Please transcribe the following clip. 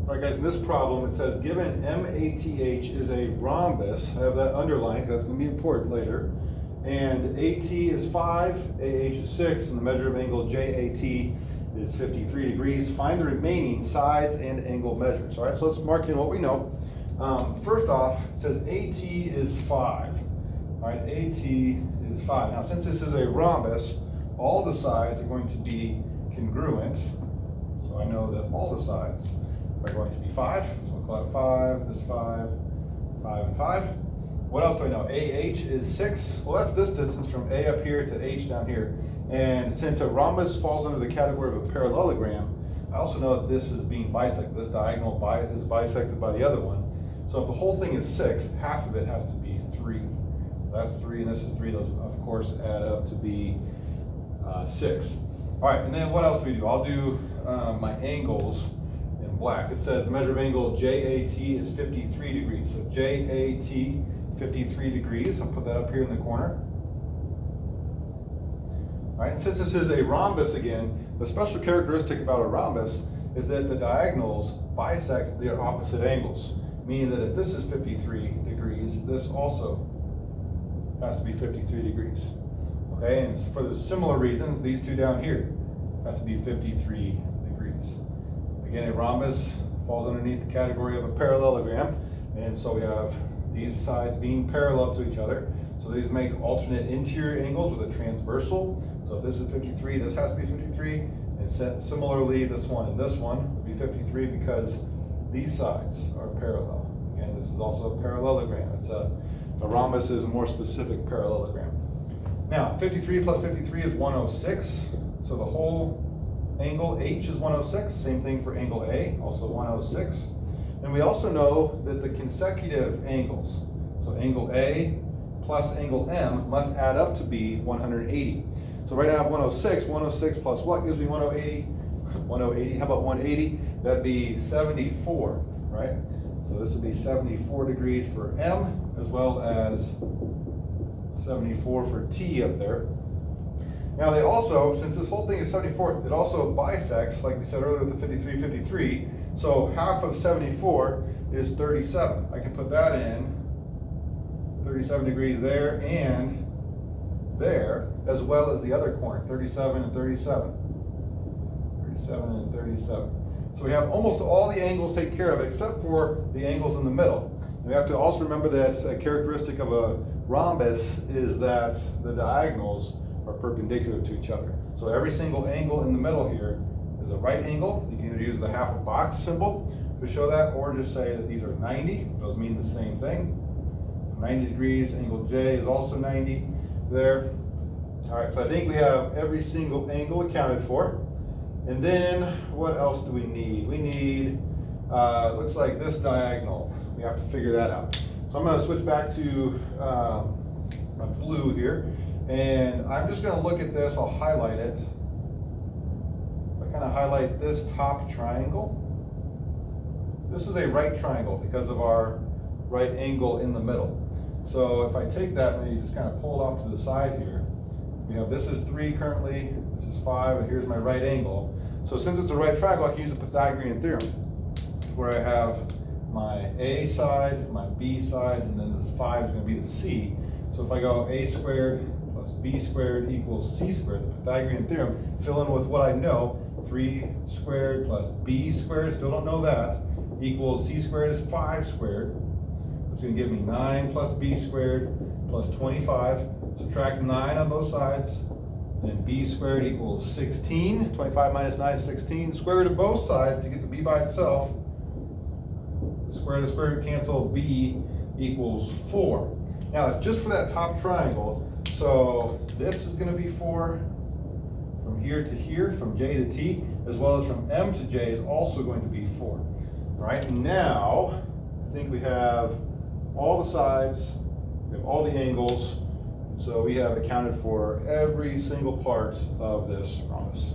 All right, guys, in this problem, it says given MATH is a rhombus, I have that underlined because that's going to be important later, and AT is 5, AH is 6, and the measure of angle JAT is 53 degrees. Find the remaining sides and angle measures. All right, so let's mark in what we know. First off, it says AT is 5. All right, AT is 5. Now, since this is a rhombus, all the sides are going to be congruent. So I know that all the sides are going to be 5. So we'll call it 5, this 5, 5, and 5. What else do I know? AH is 6. Well, that's this distance from A up here to H down here. And since a rhombus falls under the category of a parallelogram, I also know that this is being bisected. This diagonal is bisected by the other one. So if the whole thing is 6, half of it has to be 3. So that's 3, and this is 3. Those, of course, add up to be 6. All right, and then what else do we do? I'll do my angles in black. It says the measure of angle JAT is 53 degrees. So JAT, 53 degrees. I'll put that up here in the corner. All right, and since this is a rhombus again, the special characteristic about a rhombus is that the diagonals bisect their opposite angles, meaning that if this is 53 degrees, this also has to be 53 degrees. Okay, and for the similar reasons, these two down here have to be 53 degrees. Again, a rhombus falls underneath the category of a parallelogram, and so we have these sides being parallel to each other. So these make alternate interior angles with a transversal. So if this is 53, this has to be 53, and similarly, this one and this one would be 53 because these sides are parallel. Again, this is also a parallelogram. It's a rhombus is a more specific parallelogram. Now, 53 plus 53 is 106. So the whole angle H is 106. Same thing for angle A, also 106. And we also know that the consecutive angles, so angle A plus angle M, must add up to be 180. So right now I have 106. 106 plus what gives me 180? 180. How about 180? That'd be 74, right? So this would be 74 degrees for M, as well as 74 for T up there. Now they also, since this whole thing is 74, it also bisects, like we said earlier with the 53, 53. So half of 74 is 37. I can put that in, 37 degrees there and there, as well as the other corner, 37 and 37. 37 and 37. So we have almost all the angles taken care of, except for the angles in the middle. And we have to also remember that a characteristic of a rhombus is that the diagonals are perpendicular to each other. So every single angle in the middle here is a right angle. You can either use the half a box symbol to show that, or just say that these are 90. Those mean the same thing. 90 degrees, angle J is also 90 there. All right, so I think we have every single angle accounted for. And then what else do we need? We need, looks like this diagonal. We have to figure that out. So I'm going to switch back to my blue here. And I'm just going to look at this. I'll highlight it. I kind of highlight this top triangle. This is a right triangle because of our right angle in the middle. So if I take that and you just kind of pull it off to the side here, we have this is 3 currently, this is 5, and here's my right angle. So since it's a right triangle, I can use the Pythagorean theorem, where I have my A side, my B side, and then this 5 is going to be the C. So if I go A squared plus B squared equals C squared, the Pythagorean theorem, fill in with what I know, 3 squared plus B squared, still don't know that, equals C squared is 5 squared. It's going to give me 9 plus B squared plus 25. Subtract 9 on both sides. And B squared equals 16. 25 minus 9 is 16. Square root of both sides to get the B by itself. Square to square root cancel. B equals 4. Now that's just for that top triangle. So this is going to be 4 from here to here, from J to T, as well as from M to J is also going to be 4. All right, now I think we have all the sides, we have all the angles, so we have accounted for every single part of this rhombus.